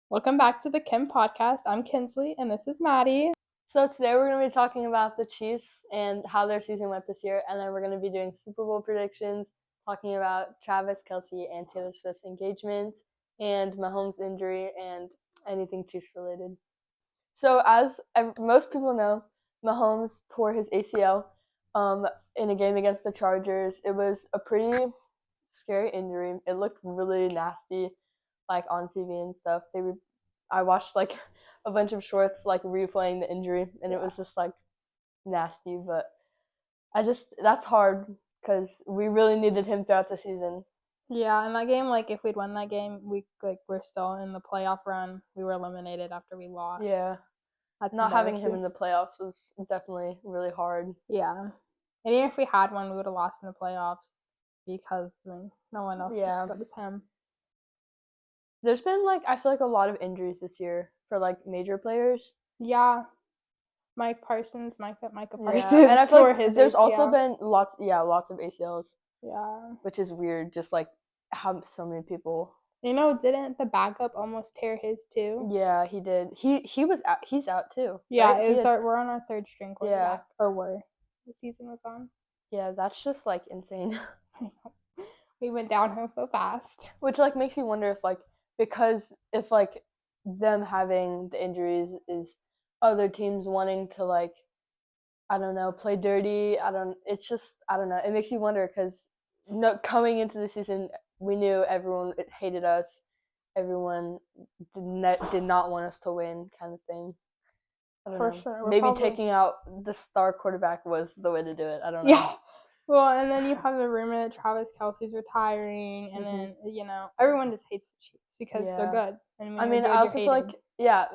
Welcome back to the Kim podcast. I'm Kinsley, and this is Maddie. So today we're going to be talking about the Chiefs and how their season went this year, and then we're going to be doing Super Bowl predictions, talking about Travis Kelce and Taylor Swift's engagement, and Mahomes' injury, and anything Chiefs related. So as most people know, Mahomes tore his ACL in a game against the Chargers. It was a pretty scary injury. It looked really nasty, like on TV and stuff. I watched like a bunch of shorts like replaying the injury, and it was just like nasty. But that's hard because we really needed him throughout the season. Yeah, in that game, if we'd won that game, we're still in the playoff run. We were eliminated after we lost. Yeah, That's not having him in the playoffs was definitely really hard. Yeah, and even if we had one, we would have lost in the playoffs because no one else as good as him. There's been I feel like a lot of injuries this year for like major players. Yeah. Micah Parsons. And I feel like there's ACL. also been lots of ACLs. Yeah. Which is weird, just like how so many people. Didn't the backup almost tear his too? Yeah, he did. He was out. He's out too. Yeah, right? We're on our third string quarterback. Yeah. Or were. The season was on. Yeah, that's just like insane. We went downhill so fast. Which like makes you wonder if them having the injuries is other teams wanting to I don't know, play dirty. I don't know. It makes you wonder because coming into the season, we knew everyone hated us. Everyone did not want us to win, kind of thing. For sure. Maybe taking out the star quarterback was the way to do it. I don't know. Yeah. Well, and then you have the rumor that Travis Kelce's retiring, and then everyone just hates the Chiefs because they're good. And I also feel like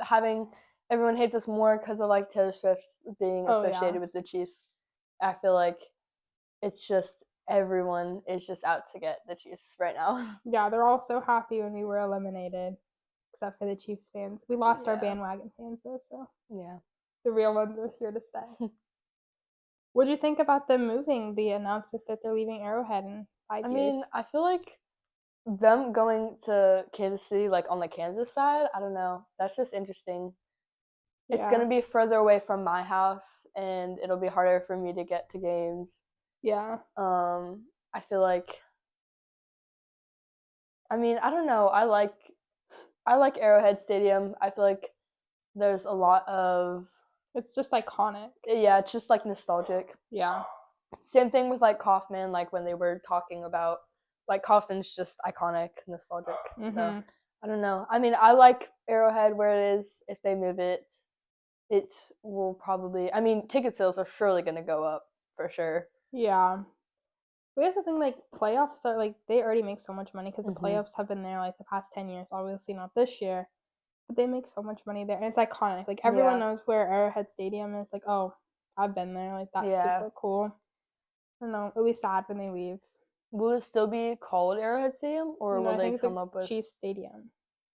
having everyone hates us more because of like Taylor Swift being associated with the Chiefs. I feel like it's just everyone is just out to get the Chiefs right now. Yeah, they're all so happy when we were eliminated, except for the Chiefs fans. We lost our bandwagon fans though, so yeah, the real ones are here to stay. What do you think about them moving the announcement that they're leaving Arrowhead in 5 years? I mean, I feel like them going to Kansas City, like on the Kansas side, I don't know. That's just interesting. Yeah. It's going to be further away from my house, and it'll be harder for me to get to games. Yeah. I feel like, I mean, I don't know. I like Arrowhead Stadium. I feel like there's a lot of... It's just iconic. Yeah, it's just like nostalgic. Yeah. Same thing with like Kaufman, like when they were talking about like Kaufman's just iconic, nostalgic. Mm-hmm. So I don't know. I mean, I like Arrowhead where it is. If they move it, it will probably. I mean, ticket sales are surely going to go up for sure. Yeah. But here's the thing: playoffs are they already make so much money because the playoffs have been there the past 10 years. Obviously not this year. But they make so much money there, and it's iconic. Everyone knows where Arrowhead Stadium is. Oh, I've been there. That's super cool. I don't know. It'll be sad when they leave. Will it still be called Arrowhead Stadium, or will they come up with Chiefs Stadium?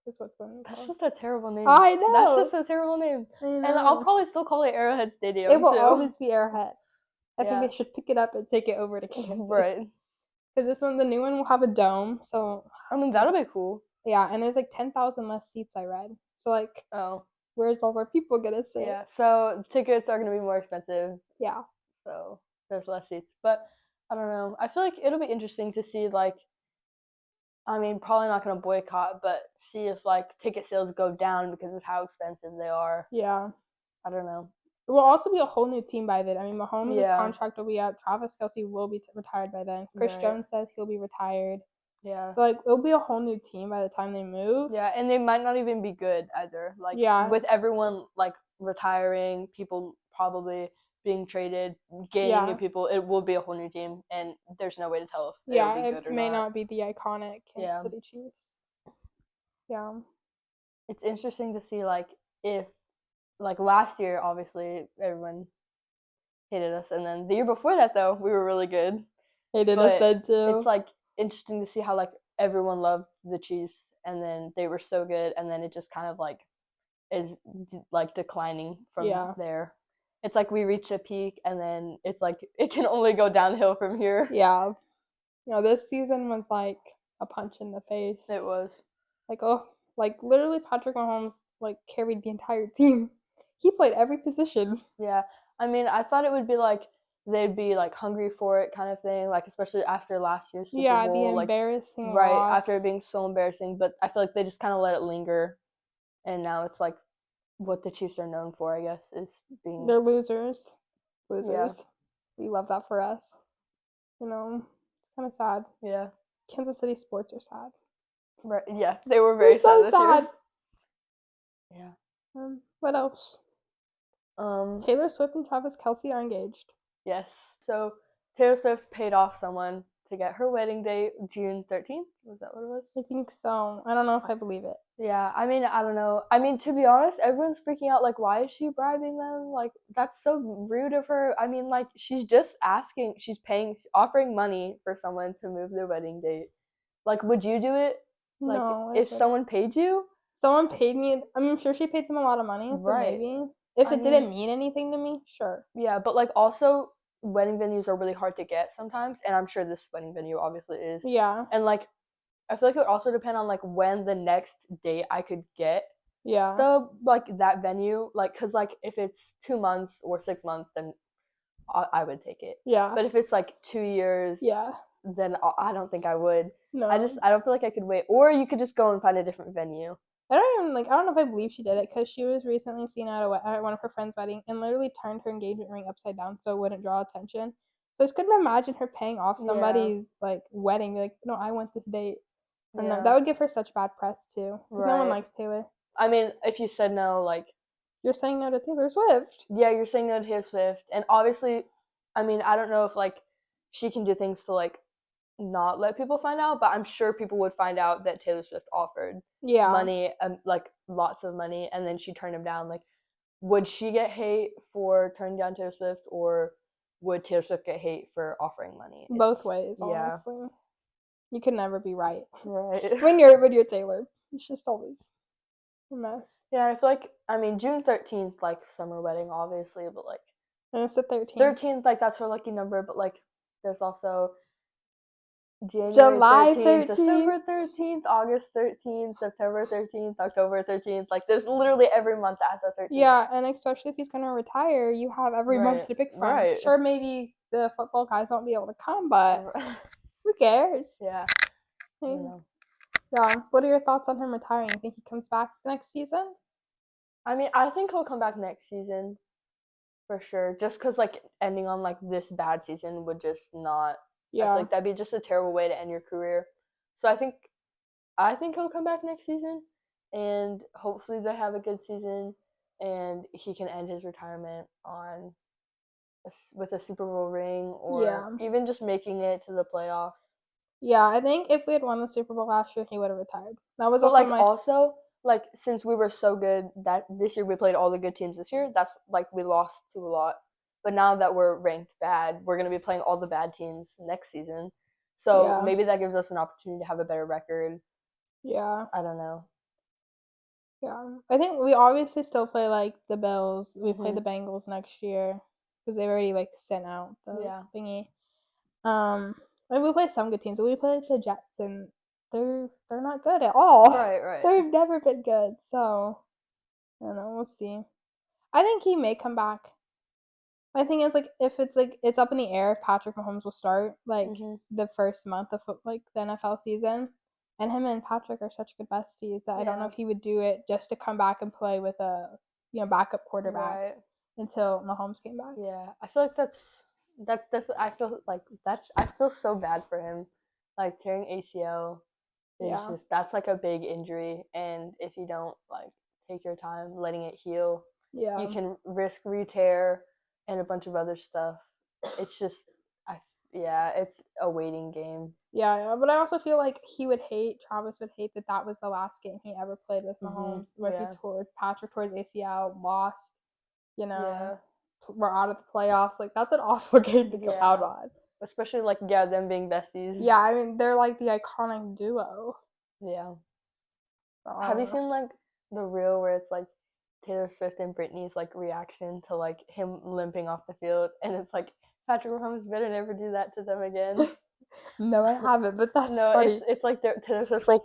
Is what's going to be called. That's just a terrible name. I know. That's just a terrible name. And I'll probably still call it Arrowhead Stadium. It will always be Arrowhead. I think they should pick it up and take it over to Kansas. Right. Because the new one will have a dome, so I mean that'll be cool. Yeah, and there's 10,000 less seats I read. So where's all our people gonna sit? Yeah, so tickets are gonna be more expensive. Yeah. So there's less seats, but I don't know. I feel like it'll be interesting to see I mean, probably not gonna boycott, but see if ticket sales go down because of how expensive they are. Yeah. I don't know. It will also be a whole new team by then. I mean, Mahomes' contract will be up. Travis Kelce will be retired by then. Chris Jones says he'll be retired. Yeah. So it'll be a whole new team by the time they move. Yeah, and they might not even be good either. With everyone retiring, people probably being traded, gaining new people, it will be a whole new team, and there's no way to tell if it'll be good or not. It may not be the iconic Kansas City Chiefs. Yeah. It's interesting to see if last year, obviously everyone hated us, and then the year before that though, we were really good. Hated us then too. It's interesting to see how everyone loved the Chiefs, and then they were so good, and then it just kind of is declining from there. It's we reach a peak, and then it's it can only go downhill from here. Yeah. This season was a punch in the face. It was. Like, literally, Patrick Mahomes, like, carried the entire team. He played every position. Yeah. I mean, I thought it would be like they'd be like hungry for it kind of thing, like especially after last year's Super Yeah, Bowl, the like embarrassing right loss. after it being so embarrassing. But I feel like they just kind of let it linger, and now it's like what the Chiefs are known for, I guess, is being. They're losers. Yeah. We love that for us. You know, kind of sad. Yeah. Kansas City sports are sad. Right. Yeah, they were very so sad this year. Yeah. What else? Taylor Swift and Travis Kelce are engaged. Yes. So Taylor Swift paid off someone to get her wedding date June 13th. Was that what it was? I think so. I don't know if I believe it. Yeah, I mean, I don't know. I mean, to be honest, everyone's freaking out, like, why is she bribing them? Like, that's so rude of her. I mean, like, she's just asking, she's offering money for someone to move their wedding date. Like, would you do it? Like, No. if someone paid you? Someone paid me. I'm sure she paid them a lot of money, so Right. maybe. If it didn't mean anything to me, sure. Yeah, but, like, also, wedding venues are really hard to get sometimes, and I'm sure this wedding venue obviously is. Yeah. And, like, I feel like it would also depend on, like, when the next date I could get. Yeah. That venue, like, because, like, if it's 2 months or 6 months, then I would take it. Yeah. But if it's, like, 2 years, yeah, then I don't think I would. No. I don't feel like I could wait. Or you could just go and find a different venue. I don't know if I believe she did it, because she was recently seen at one of her friends' wedding and literally turned her engagement ring upside down so it wouldn't draw attention. So I just couldn't imagine her paying off somebody's like wedding. Like, no, I want this date. And that would give her such bad press too. Right. No one likes Taylor. I mean, if you said no, like, you're saying no to Taylor Swift. Yeah, you're saying no to Taylor Swift, and obviously, I mean, I don't know if like she can do things to like not let people find out, but I'm sure people would find out that Taylor Swift offered money, like lots of money, and then she turned him down. Like, would she get hate for turning down Taylor Swift, or would Taylor Swift get hate for offering money? Both ways, honestly. You can never be right. Right. When you're Taylor, it's just always a mess. Yeah, I feel like, I mean, June 13th, like summer wedding, obviously, but like. And it's the 13th. 13th, like that's her lucky number, but like there's also July 13th, December 13th, August 13th, September 13th, October 13th. Like there's literally every month that has a 13th. Yeah, and especially if he's gonna retire, you have every month to pick from. Right. Sure, maybe the football guys won't be able to come, but who cares? Yeah. Yeah. What are your thoughts on him retiring? You think he comes back next season? I mean, I think he'll come back next season. For sure. Just because, like, ending on, like, this bad season would just not... Yeah. I feel like that'd be just a terrible way to end your career. So I think he'll come back next season, and hopefully they have a good season, and he can end his retirement with a Super Bowl ring, or even just making it to the playoffs. Yeah, I think if we had won the Super Bowl last year, he would have retired. That was also like, since we were so good that this year we played all the good teams this year, that's, like, we lost to a lot. But now that we're ranked bad, we're going to be playing all the bad teams next season. So maybe that gives us an opportunity to have a better record. Yeah. I don't know. Yeah. I think we obviously still play, like, the Bills. We play the Bengals next year because they've already, like, sent out the thingy. Like, we play some good teams. We play the Jets, and they're not good at all. Right. They've never been good, so I don't know. We'll see. I think he may come back. My thing is, like, if it's like it's up in the air if Patrick Mahomes will start like the first month of like the NFL season, and him and Patrick are such good besties that I don't know if he would do it just to come back and play with a backup quarterback until Mahomes came back. Yeah, I feel like that's definitely. I feel so bad for him, like tearing ACL. It's just that's like a big injury, and if you don't like take your time letting it heal, you can risk re-tear and a bunch of other stuff. It's just it's a waiting game. Yeah, but I also feel like Travis would hate that was the last game he ever played with Mahomes, where Patrick tore his ACL, lost, we're out of the playoffs. Like, that's an awful game to go out on. Especially, like, them being besties. Yeah, I mean, they're, like, the iconic duo. Yeah. Have you seen, like, the reel where it's, like, Taylor Swift and Britney's, like, reaction to, like, him limping off the field? And it's, like, Patrick Mahomes better never do that to them again. No, I haven't, but that's funny. It's like, Taylor Swift's, like,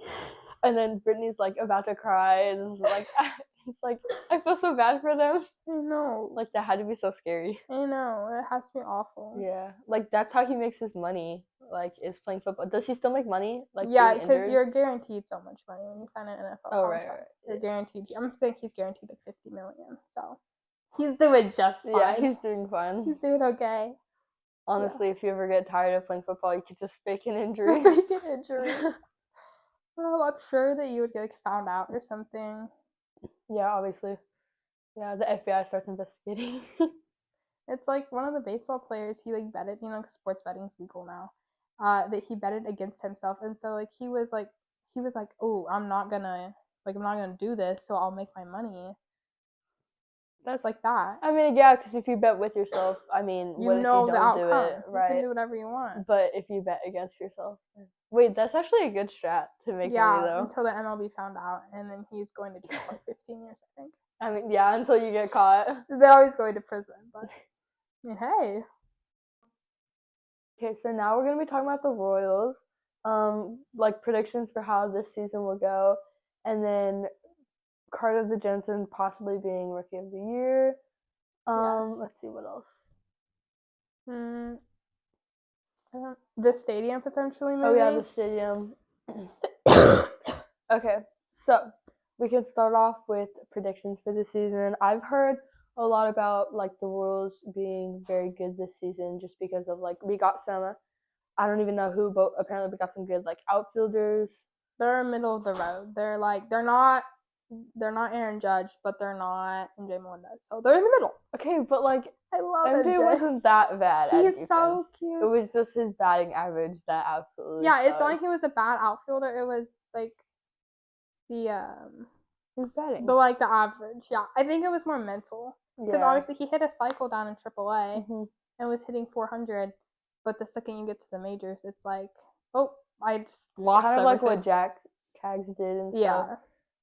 And then Brittany's like about to cry. It's like I feel so bad for them. I know. Like that had to be so scary. I know. It has to be awful. Yeah, like that's how he makes his money. Like is playing football. Does he still make money? Like yeah, being because injured? you're guaranteed so much money when you sign an NFL Oh contract. right. You're guaranteed. I'm thinking he's guaranteed like $50 million. So he's doing just fine. Yeah, he's doing fine. He's doing okay. Honestly, if you ever get tired of playing football, you could just fake an injury. Fake an injury. Well, I'm sure that you would get like found out or something. Yeah, obviously. Yeah, the FBI starts investigating. It's like one of the baseball players. He like betted, you know, 'cause sports betting's legal now. That he betted against himself, and so like he was like, oh, I'm not gonna do this, so I'll make my money. That's like that. I mean, yeah, because if you bet with yourself, I mean, You what if know you the don't do outcome. it, right? You can do whatever you want. But if you bet against yourself, wait, that's actually a good strat to make money though. Until the MLB found out, and then he's going to jail for like 15 years, I think. I mean, yeah, until you get caught. They're always going to prison, but I mean, hey. Okay, so now we're gonna be talking about the Royals, like predictions for how this season will go, and then Carter the Jensen possibly being Rookie of the Year. Yes. Let's see what else. The stadium potentially, maybe. Oh yeah, the stadium. Okay, so we can start off with predictions for the season. I've heard a lot about like the Royals being very good this season just because of like we got some I don't even know who, but apparently we got some good like outfielders. They're middle of the road. They're not Aaron Judge, but they're not MJ Melendez. So they're in the middle. Okay, but like I love MJ MJ. wasn't that bad. He's so cute. It was just his batting average that absolutely. Yeah, sucks. it's not like he was a bad outfielder. It was like the his batting. the average. Yeah, I think it was more mental because obviously he hit a cycle down in AAA and was hitting 400, but the second you get to the majors, it's like, oh, I just lost. Kind of everything. like what Jack Cags did and stuff. Yeah.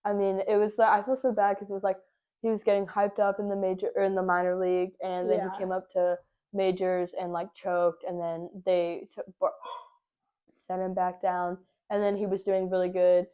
I mean, it was I feel so bad because it was like he was getting hyped up in the major or in the minor league, and then he came up to majors and like choked, and then they sent him back down, and then he was doing really good,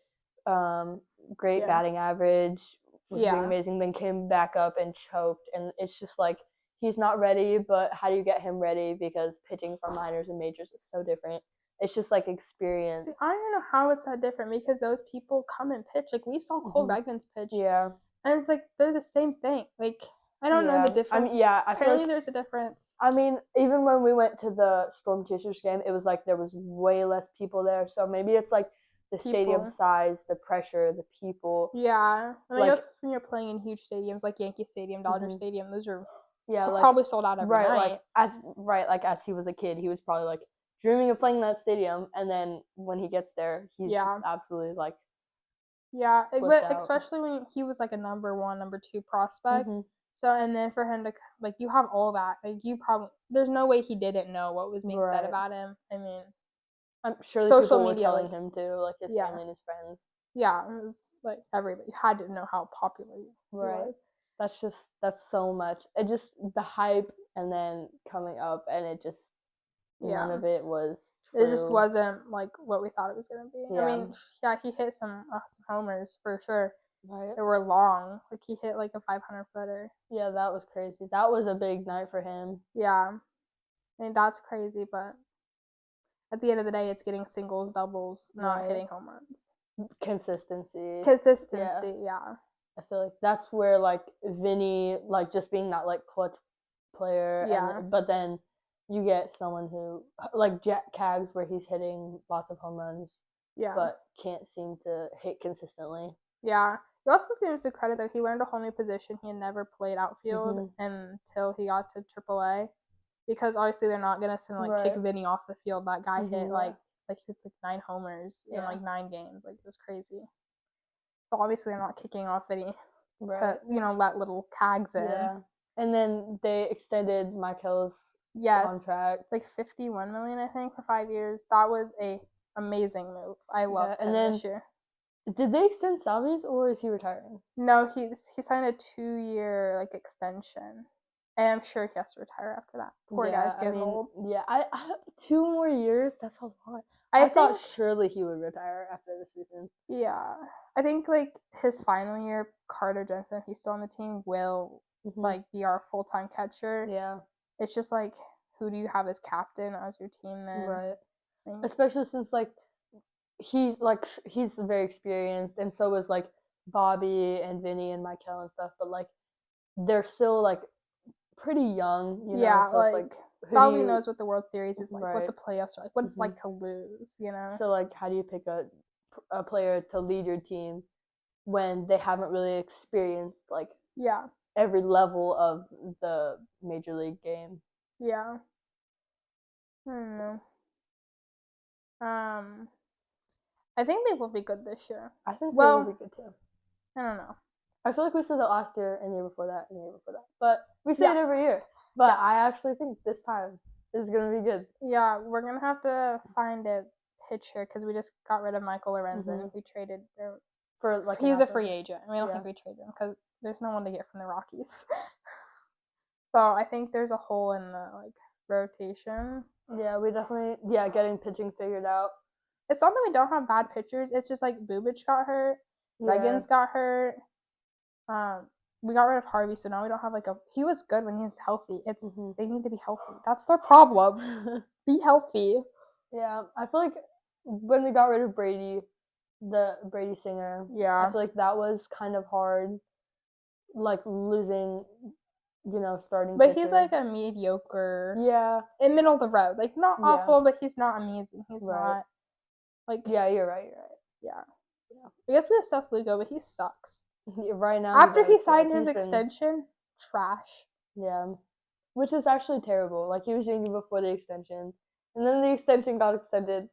great batting average, was doing amazing, then came back up and choked, and it's just like he's not ready, but how do you get him ready? Because pitching for minors and majors is so different. It's just like experience. See, I don't know how it's that different because those people come and pitch. Like we saw Cole Reagans pitch. Yeah. And it's like they're the same thing. Like I don't know the difference. I mean, yeah, I apparently feel like there's a difference. I mean, even when we went to the Storm Chasers game, it was like there was way less people there. So maybe it's like the stadium size, the pressure, the people. Yeah, and like, I guess when you're playing in huge stadiums like Yankee Stadium, Dodger Stadium, those are like, probably sold out every night. Like as he was a kid, he was probably like dreaming of playing that stadium, and then when he gets there, he's absolutely like. Yeah, but especially when he was like a number 1, number 2 prospect. So and then for him to like you have all that, like you probably there's no way he didn't know what was being said about him. I mean, I'm sure social people media were telling him too, like his family and his friends. Yeah, like everybody had to know how popular he was. That's so much. It just the hype and then coming up, and it just none of it was true. It just wasn't like what we thought it was gonna be. I mean, he hit some homers for sure. Right. They were long. Like he hit like a 500-footer. Yeah, that was crazy. That was a big night for him. Yeah, I mean that's crazy, but at the end of the day, it's getting singles, doubles, not hitting home runs. Consistency. Yeah. I feel like that's where like Vinny, like just being that like clutch player. Yeah. But then you get someone who like Jack Cags, where he's hitting lots of home runs. Yeah. But can't seem to hit consistently. Yeah. You also give him some credit though. He learned a whole new position. He had never played outfield until he got to AAA, because obviously they're not gonna kick Vinny off the field. That guy hit like he was like 9 homers in like 9 games. Like it was crazy. So obviously they're not kicking off Vinny to let little Cags in. Yeah. And then they extended Michael's contract. Like $51 million, I think, for 5 years. That was a amazing move. I love him this year. Did they extend Salvi's, or is he retiring? No, he signed a 2-year extension. And I'm sure he has to retire after that. Poor guy's getting old. Yeah, I 2 more years. That's a lot. I thought surely he would retire after the season. Yeah, I think like his final year, Carter Jensen, if he's still on the team, will like be our full-time catcher. Yeah. It's just like, who do you have as captain as your team then? Right. Especially since like he's very experienced, and so is like Bobby and Vinny and Michael and stuff. But like they're still like pretty young, you know. Yeah, so it's like Salvi knows what the World Series is like, Right. what the playoffs are like, what it's like to lose, you know. So like, how do you pick a player to lead your team when they haven't really experienced like every level of the major league game? Yeah. I don't know. I think they will be good this year. I think they will be good too. I don't know. I feel like we said that last year and the year before that and the year before that, but we say it every year. But I actually think this time is gonna be good. Yeah, we're gonna have to find a pitcher because we just got rid of Michael Lorenzen. We traded for like he's a free agent. I don't think we traded him because there's no one to get from the Rockies. So I think there's a hole in the like rotation. Yeah, we definitely getting pitching figured out. It's not that we don't have bad pitchers. It's just like Bubic got hurt, Reagan's got hurt. We got rid of Harvey, so now we don't have like he was good when he was healthy. It's they need to be healthy. That's their problem. Be healthy. Yeah, I feel like when we got rid of Brady, the Brady Singer, I feel like that was kind of hard, like losing, starting. But he's like a mediocre. Yeah. In middle of the road, like not awful, but he's not amazing. He's not like. Yeah, you're right. Yeah. I guess we have Seth Lugo, but he sucks. Right now. After he signed his extension, trash. Yeah. Which is actually terrible. Like, he was doing it before the extension. And then the extension got extended.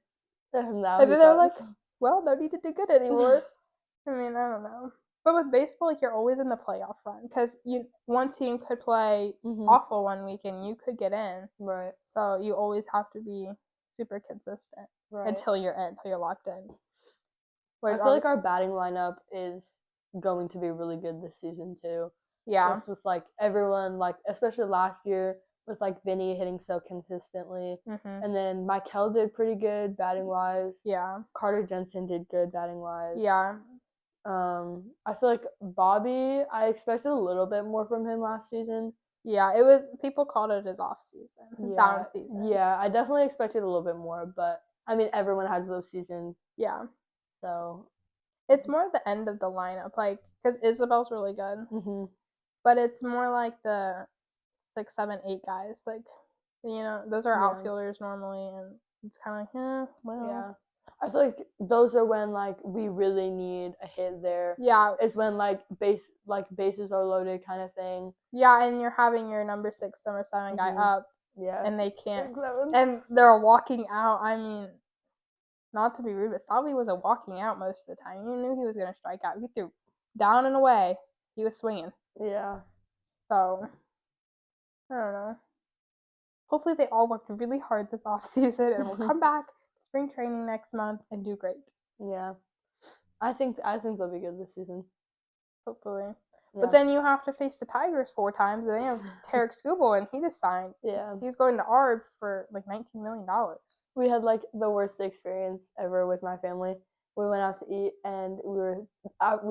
And now and then they're like, well, no need to do good anymore. I mean, I don't know. But with baseball, like, you're always in the playoff run. Because one team could play awful one week and you could get in. Right. So you always have to be super consistent. Right. Until you're locked in. I feel like our batting lineup is going to be really good this season too. Yeah. Just with like everyone, like especially last year with like Vinny hitting so consistently, and then Michael did pretty good batting wise. Yeah. Carter Jensen did good batting wise. Yeah. I feel like Bobby, I expected a little bit more from him last season. Yeah, it was people called it his off season, his down season. Yeah, I definitely expected a little bit more, but I mean everyone has those seasons. Yeah. So it's more the end of the lineup, like because Isabel's really good, but it's more like the 6, 7, 8 guys, like those are outfielders normally, and it's kind of like yeah. I feel like those are when like we really need a hit there. Yeah, it's when like bases are loaded kind of thing. Yeah, and you're having your number 6, number 7 guy up. Yeah, and they can't, and they're walking out. I mean. Not to be rude, but Salvi wasn't walking out most of the time. You knew he was going to strike out. He threw down and away. He was swinging. Yeah. So, I don't know. Hopefully they all worked really hard this offseason and will come back to spring training next month and do great. Yeah. I think they'll be good this season. Hopefully. Yeah. But then you have to face the Tigers 4 times, and they have Tarek Skubal, and he just signed. Yeah. He's going to ARB for like $19 million. We had like the worst experience ever with my family. We went out to eat and we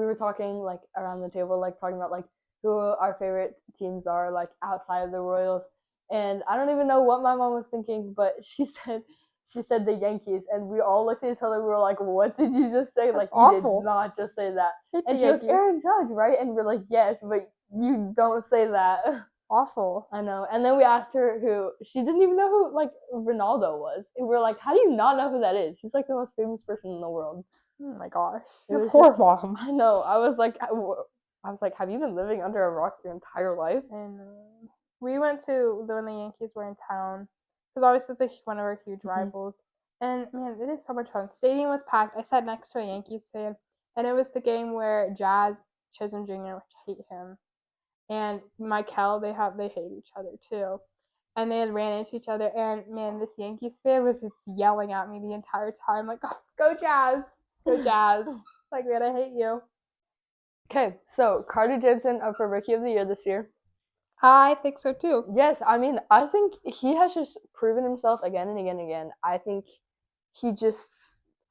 were talking like around the table, like talking about like who our favorite teams are like outside of the Royals. And I don't even know what my mom was thinking, but she said the Yankees, and we all looked at each other. We were like, "What did you just say?" That's like awful. You did not just say that. And she goes, "Aaron Judge, right?" And we're like, "Yes, but you don't say that." Awful. I know. And then we asked her who, she didn't even know who like Ronaldo was. And we were like, how do you not know who that is? He's like the most famous person in the world. Oh my gosh. Your poor mom. I know. I was like, have you been living under a rock your entire life? And we went to when the Yankees were in town, because obviously it's one of our huge rivals. And man, it is so much fun. Stadium was packed. I sat next to a Yankees fan, and it was the game where Jazz Chisholm Jr., which I hate him, and Michael, they hate each other too. And they had ran into each other, and man, this Yankees fan was just yelling at me the entire time, like, oh, go Jazz! Go Jazz! Like, man, I hate you. Okay, so Carter Jensen up for Rookie of the Year this year. I think so too. Yes, I mean, I think he has just proven himself again and again and again. I think he just,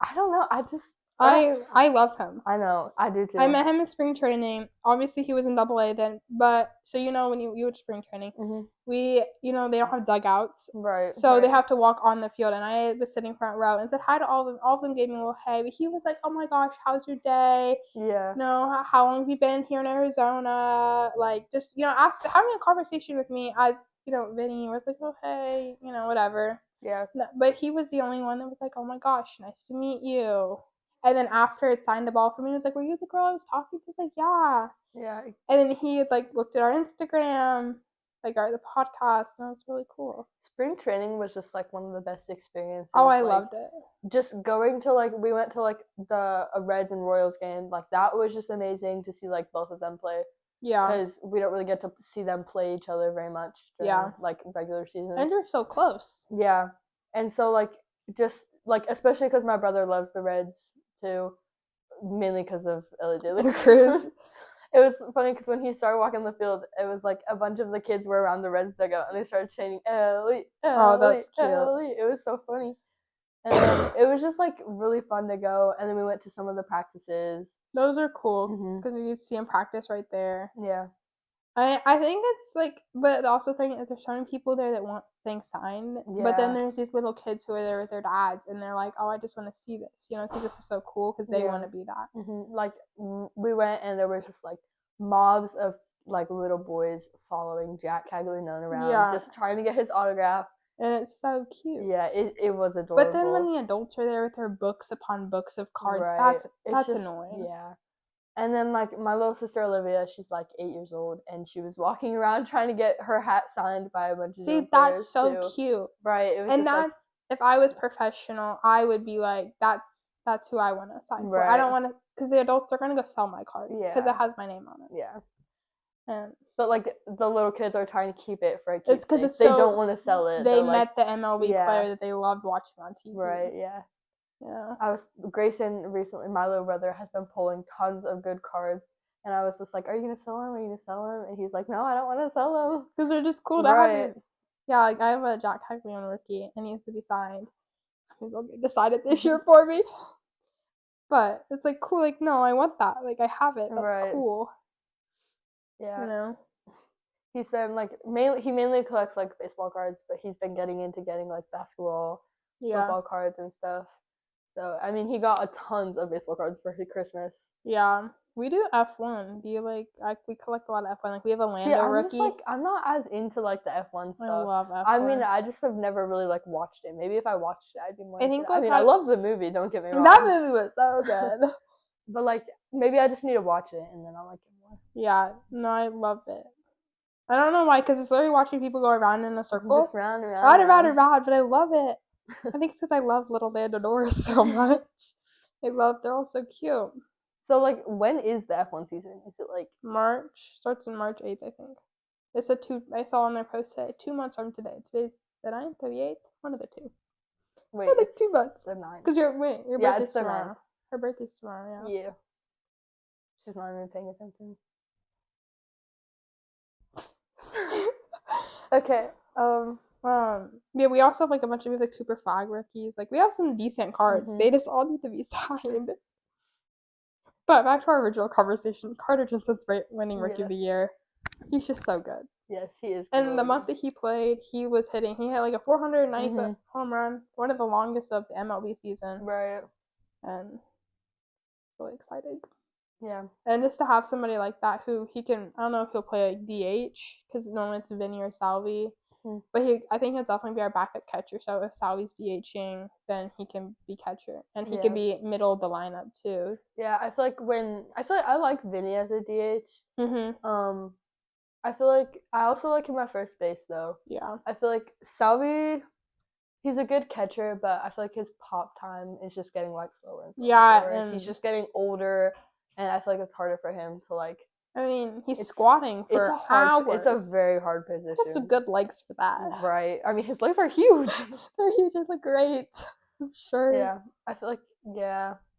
I don't know, I love him. I know, I do too. I met him in spring training. Obviously, he was in AA then, but so when you would spring training, we they don't have dugouts, Right. so they have to walk on the field. And I was sitting front row and said hi to all of them. All of them gave me a little hey, but he was like, "Oh my gosh, how's your day? Yeah. How long have you been here in Arizona? Like, just having a conversation with me as Vinny was like, oh hey, whatever. Yeah. No, but he was the only one that was like, oh my gosh, nice to meet you. And then after it signed the ball for me, he was like, were you the girl I was talking to? I was like, yeah. Yeah. And then he like looked at our Instagram, like the podcast, and it was really cool. Spring training was just like one of the best experiences. Oh, I loved it. Just going to we went to like the Reds and Royals game, like that was just amazing to see like both of them play. Yeah. Because we don't really get to see them play each other very much during like regular season. And you're so close. Yeah. And so like just like especially because my brother loves the Reds too, mainly because of Ellie De La Cruz. It was funny because when he started walking the field, it was like a bunch of the kids were around the Reds dugout and they started chanting Ellie, Ellie, that's cute. Ellie. It was so funny. And then it was just like really fun to go. And then we went to some of the practices. Those are cool because you see him practice right there. Yeah. I think it's like, but the also thing is there's so many people there that want things signed, but then there's these little kids who are there with their dads, and they're like, oh, I just want to see this, because this is so cool, because they want to be that. Like, we went, and there was just, like, mobs of, like, little boys following Jack Caglianone around, just trying to get his autograph. And it's so cute. Yeah, it was adorable. But then when the adults are there with their books upon books of cards, that's just annoying. Yeah. And then, like, my little sister Olivia, she's, like, 8 years old, and she was walking around trying to get her hat signed by a bunch of young players, that's so cute. Right. It was and that's, if I was professional, I would be like, that's who I want to sign for. I don't want to, because the adults are going to go sell my card. Yeah. Because it has my name on it. Yeah. But, like, the little kids are trying to keep it for a keepsake. It's because they don't want to sell it. They met the MLB player that they loved watching on TV. Right, yeah. Yeah. Grayson recently, my little brother, has been pulling tons of good cards. And I was just like, are you going to sell them? Are you going to sell them? And he's like, no, I don't want to sell them. Because they're just cool to have. Yeah, like I have a Jack Caglianone rookie and he needs to be signed. He's going to get decided this year for me. But it's like cool, like, no, I want that. Like, I have it. That's cool. Yeah. He's been like, he mainly collects like baseball cards, but he's been getting into like basketball, football cards and stuff. So, I mean, he got a tons of baseball cards for his Christmas. Yeah. We do F1. Do you we collect a lot of F1. Like, we have a Lando rookie. I'm not as into, like, the F1 stuff. I love F1. I mean, I just have never really, like, watched it. Maybe if I watched it, I'd be more into it. I love the movie, don't get me wrong. That movie was so good. But, like, maybe I just need to watch it, and then I'll like it more. Yeah. No, I love it. I don't know why, because it's literally watching people go around in a circle. Just round and round. But I love it. I think it's because I love little Lando Norris so much. They're all so cute. So, like, when is the F1 season? Is it, like... March. Starts on March 8th, I think. It's I saw on their post today, 2 months from today. Today's the 9th or the 8th? One of the two. Wait, like 2 months. The 9th. Because your birthday's tomorrow. 9th. Her birthday's tomorrow, yeah. She's not even paying attention. Okay. Yeah, we also have like a bunch of like super flag rookies. Like we have some decent cards. They just all need to be signed. But back to our original conversation, Carter Jensen's winning Rookie of the Year. He's just so good. Yes, he is. And the month that he played, he was hitting. He had like a 490-foot home run, one of the longest of the MLB season. Right. And really excited. Yeah. And just to have somebody like that who he can, I don't know if he'll play like DH, because normally it's Vinny or Salvi. But I think he'll definitely be our backup catcher. So if Salvi's DHing, then he can be catcher, and he can be middle of the lineup too. Yeah, I feel like I like Vinny as a DH. I feel like I also like him at first base though. Yeah. I feel like Salvi, he's a good catcher, but I feel like his pop time is just getting like slower and slower. Yeah, and he's just getting older, and I feel like it's harder for him to like. I mean, he's squatting for hours. It's a very hard position. He has some good legs for that. Right. I mean, his legs are huge. They're huge. They look great. I'm sure. Yeah. I feel like,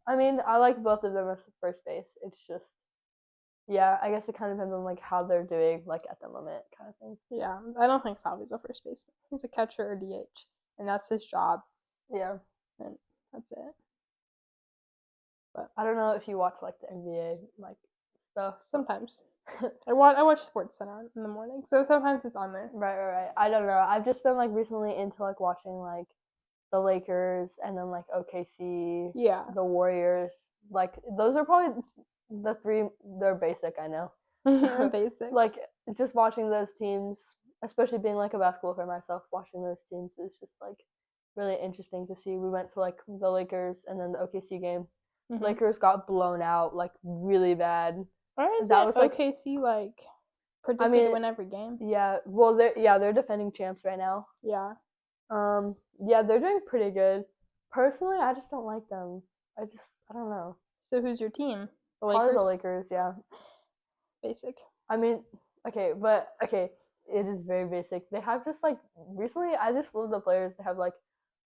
I mean, I like both of them as first base. It's just, Yeah, I guess it kind of depends on like how they're doing, like at the moment, kind of thing. Yeah, I don't think Salvi's a first baseman. He's a catcher or DH, and that's his job. Yeah, and that's it. but I don't know if you watch like the NBA like stuff. Sometimes I watch Sports Center in the morning, so sometimes it's on there. Right. I don't know. I've just been like recently into like watching like the Lakers and then like OKC, Yeah, the Warriors. Like those are probably the three. They're basic, I know. basic. Like just watching those teams, especially being like a basketball fan myself, watching those teams is just like really interesting to see. We went to like the Lakers and then the OKC game. Mm-hmm. Lakers got blown out like really bad. Or is that was like OKC like predicted to win every game? Yeah, well they're defending champs right now. Yeah. Yeah, they're doing pretty good. Personally, I just don't like them. I don't know. So who's your team? The Lakers? Probably the Lakers, yeah. Basic. I mean, okay, it is very basic. They have just like recently I just love the players. They have like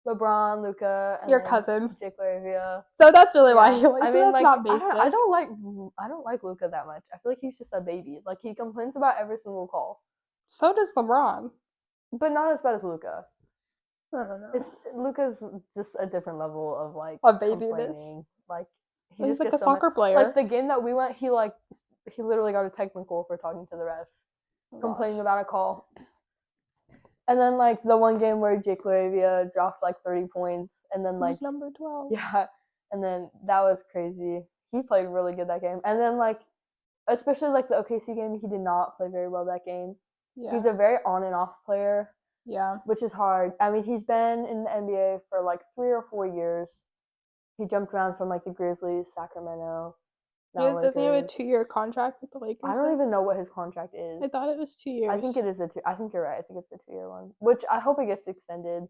LeBron, Luka, and your cousin, Jake Laravia. So that's really why you like. I mean, that's like, not basic. I don't like Luka that much. I feel like he's just a baby. Like he complains about every single call. So does LeBron, but not as bad as Luka. I don't know. Luka's just a different level of like a babiness. Like he's like a soccer player. Like the game that we went, he literally got a technical for talking to the refs, complaining about a call. And then like the one game where Jake Laravia dropped like 30 points, and then like number 12. Yeah, and then that was crazy. He played really good that game, and then like especially like the OKC game, he did not play very well that game. Yeah. He's a very on and off player. Yeah. Which is hard. I mean, he's been in the NBA for like 3 or 4 years. He jumped around from like the Grizzlies, Sacramento. Doesn't he have a 2-year contract with the Lakers? I don't even know what his contract is. I thought it was 2 years. I think it is I think you're right. I think it's a 2-year one, which I hope it gets extended.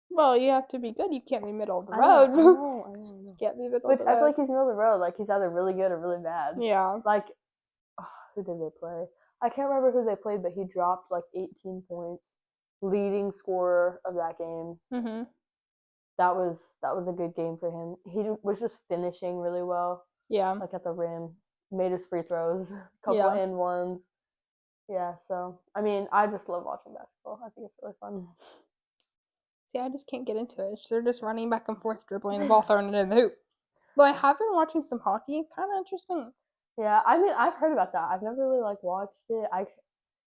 Well, you have to be good. You can't be middle of the road. I know. You can't be middle of the road. I feel like he's middle of the road. Like he's either really good or really bad. Yeah. Like, who did they play? I can't remember who they played, but he dropped like 18 points. Leading scorer of that game. Mm-hmm. That was a good game for him. He was just finishing really well. Yeah. Like at the rim. Made his free throws. Couple and ones. Yeah, so I mean, I just love watching basketball. I think it's really fun. See, I just can't get into it. They're just running back and forth, dribbling the ball, throwing it in the hoop. Though I have been watching some hockey. Kind of interesting. Yeah, I mean, I've heard about that. I've never really like watched it.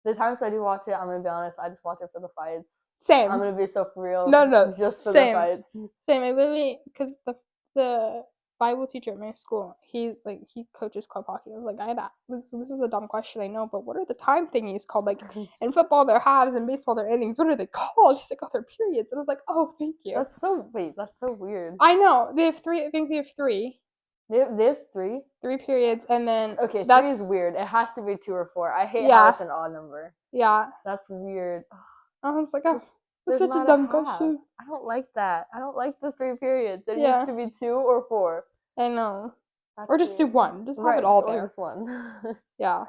The times I do watch it, I'm gonna be honest, I just watch it for the fights. Same. I'm gonna be so for real. No. Just for the fights. Same. I literally, because the Bible teacher at my school, he coaches club hockey. I was like, this is a dumb question, I know, but what are the time thingies called? Like in football, they're halves, in baseball, they're innings. What are they called? He's like, oh, they're periods. And I was like, oh, thank you. That's so weird. I know. They have 3. I think they have 3. They have 3? 3 periods, and then... Okay, 3 is weird. It has to be 2 or 4. I hate how it's an odd number. Yeah. That's weird. I was like, oh, that's such a dumb question. I don't like that. I don't like the 3 periods. It needs to be 2 or 4. I know. Or just do 1. Just have it all there. Or just 1. Yeah.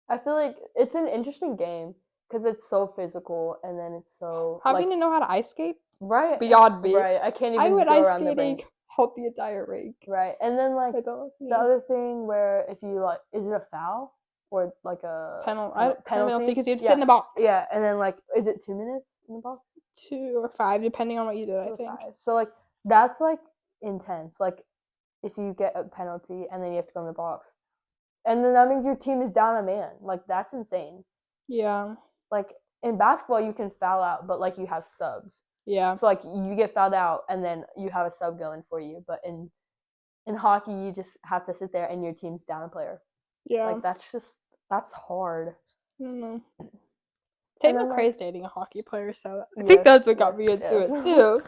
I feel like it's an interesting game because it's so physical, and then it's so... Having to know how to ice skate? Right. Beyond me. Right. I can't even go around the rink. Help the entire rink. Right. And then like the other thing where if you like, is it a foul or like a penalty? Because you have to sit in the box. Yeah. And then like, is it 2 minutes in the box? 2 or 5, depending on what you do. I think. 5. So like that's like intense. Like if you get a penalty and then you have to go in the box, and then that means your team is down a man. Like that's insane. Yeah. Like in basketball, you can foul out, but like you have subs. Yeah. So like you get fouled out and then you have a sub going for you, but in hockey you just have to sit there and your team's down a player. Yeah. Like that's hard. I don't know. Tate McRae's dating a hockey player, so I think that's what got me into it too.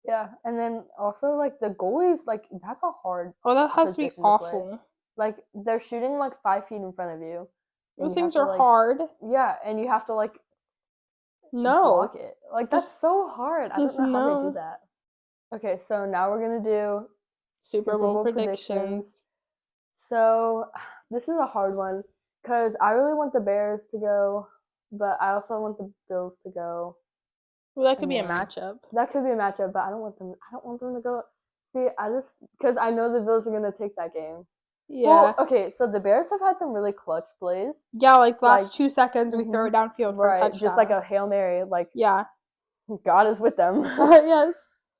Yeah, and then also like the goalies, like that's a hard. Oh, that has to be awful. Like they're shooting like 5 feet in front of you. Those things are hard. Yeah, and you have to like. Block it. Like that's so hard. I don't know how they do that. Okay, so now we're gonna do Super Bowl predictions. So this is a hard one because I really want the Bears to go, but I also want the Bills to go. Well, that could be a matchup. That could be a matchup, but I don't want them to go. See, because I know the Bills are gonna take that game. Yeah. Well, okay, so the Bears have had some really clutch plays. Yeah, like last like, 2 seconds we throw it downfield for a Right, touchdown. just like a Hail Mary. Like, Yeah. God is with them. Yes.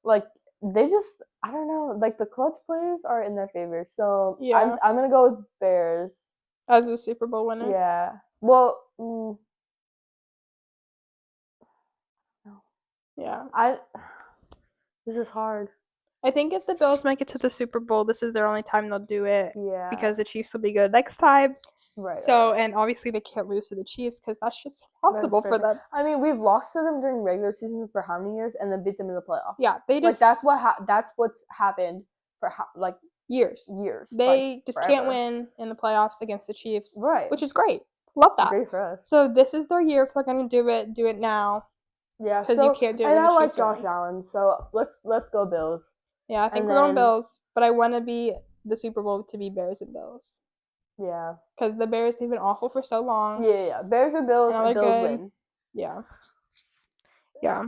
Like, they just, I don't know, like the clutch plays are in their favor. So Yeah. I'm gonna go with Bears. As a Super Bowl winner. Yeah. Well, Yeah. This is hard. I think if the Bills make it to the Super Bowl, this is their only time they'll do it. Yeah. Because the Chiefs will be good next time. Right. So, and obviously they can't lose to the Chiefs because that's just impossible for them. I mean, we've lost to them during regular season for how many years, and then beat them in the playoffs. Yeah, they just like that's what's happened for like years. Years. They just forever. can't win in the playoffs against the Chiefs, right? Which is great. Love that. Great for us. So this is their year. If they're gonna do it now. Yeah, because you can't do it. And when I the like Chiefs are Josh in. Allen, so let's go Bills. Yeah, I think we're going Bills, but I want to be the Super Bowl to be Bears and Bills. Yeah. Because the Bears have been awful for so long. Yeah. Bears and Bills, and Bills good. win. Yeah.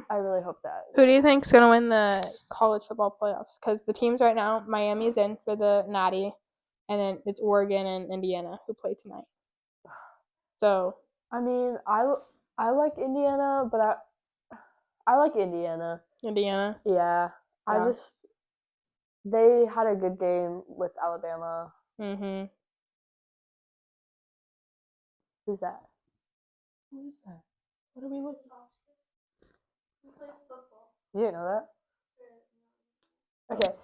I really hope that. Who do you think's gonna win the college football playoffs? Because the teams right now, Miami's in for the Natty, and then it's Oregon and Indiana who play tonight. So. I mean, I like Indiana, but I like Indiana. Indiana. Yeah. They had a good game with Alabama. Mhm. Who's that? Who is that? What are we listening to? Who plays football? You didn't know that? Okay.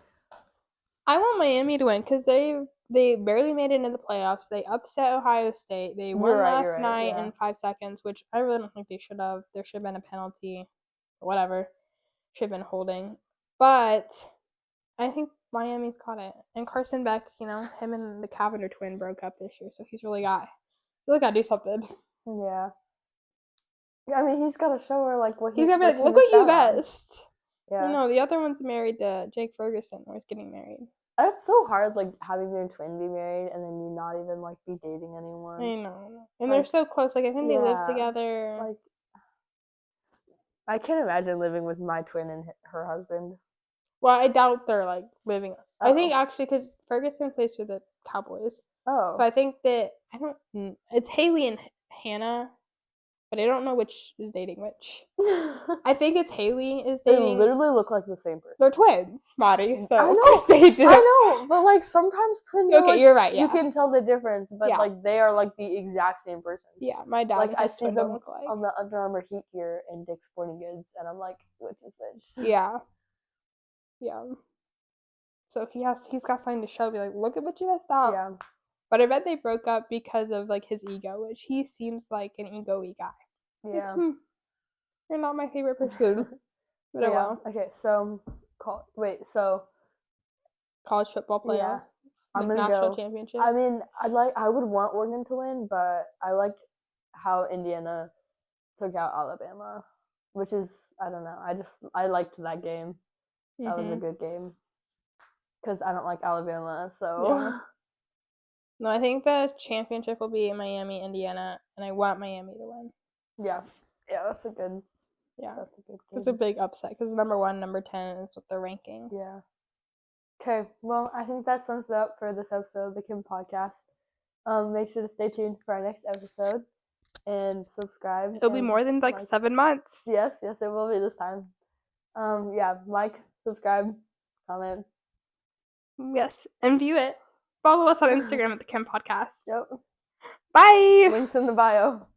I want Miami to win because they barely made it into the playoffs. They upset Ohio State. They won last night in 5 seconds, which I really don't think they should have. There should have been a penalty. Whatever. Should have been holding. But I think Miami's caught it. And Carson Beck, him and the Cavender twin broke up this year, so he's really got to do something. Yeah. I mean, he's got to show her what he's gonna be like, look what you best. Yeah. The other one's married to Jake Ferguson, or is getting married. It's so hard, having your twin be married and then you not even be dating anyone. I know, and they're so close. I think they live together. I can't imagine living with my twin and her husband. Well, I doubt they're living. I think actually because Ferguson plays for the Cowboys. Oh. So I think that it's Haley and Hannah, but I don't know which is dating which. I think it's Haley is dating. They literally look like the same person. They're twins, Maddie. So I know, of course they do. I know, but sometimes twins. Okay, you're right. Yeah. You can tell the difference, but they are the exact same person. Yeah, my dad. I see them on the Under Armour Heat gear in Dick's Sporting Goods, and I'm like, which is which? Yeah. Yeah. So he's got something to show. Be like, look at what you messed up. Yeah. But I bet they broke up because of his ego, which he seems like an ego-y guy. Yeah. You're not my favorite person. But oh well. Okay, so college football playoff. Yeah. I'm gonna national championship. I mean, I would want Oregon to win, but I like how Indiana took out Alabama, which is, I don't know. I liked that game. That was a good game. Because I don't like Alabama, so. Yeah. No, I think the championship will be Miami, Indiana, and I want Miami to win. Yeah. Yeah, that's a good. Yeah. That's a good game. It's a big upset because number 1, number 10 is with their rankings. Yeah. Okay, well, I think that sums it up for this episode of the Kim Podcast. Make sure to stay tuned for our next episode and subscribe. It'll be more than 7 months. Yes, it will be this time. Like, subscribe, comment. Yes, and view it. Follow us on Instagram at the Kim Podcast. Yep. Bye. Links in the bio.